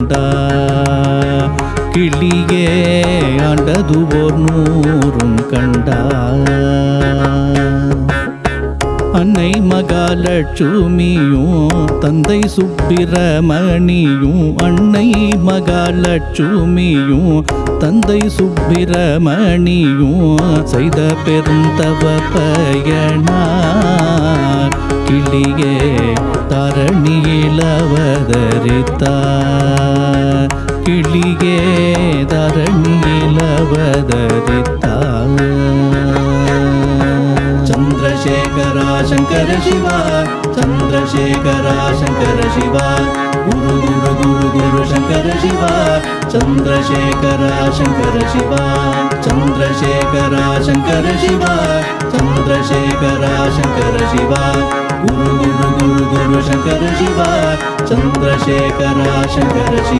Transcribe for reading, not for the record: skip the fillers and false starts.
கொண்டா கிளியே ஆண்டது ஓர் 100 கண்டா அன்னை மகாலட்சுமியும் தந்தை சுப்பிரமணியும் அன்னை மகாலட்சுமியும் தந்தை சுப்பிரமணியும் செய்த பெருந்தவ பயனார் கிளியே தரணியில் அவதரித்தார் கிளியே தரணியில் அவதரித்தார் चंद्रशेखरा शंकर शिवा चंद्रशेखरा शंकर शिवा गुरु गुरु गुरु गुरु शंकर शिवा चंद्रशेखरा शंकर शिवा चंद्रशेखरा शंकर शिवा चंद्रशेखरा शंकर शिवा गुरु गुरु गुरु गुरु शंकर शिवा चंद्रशेखरा शंकर शिवा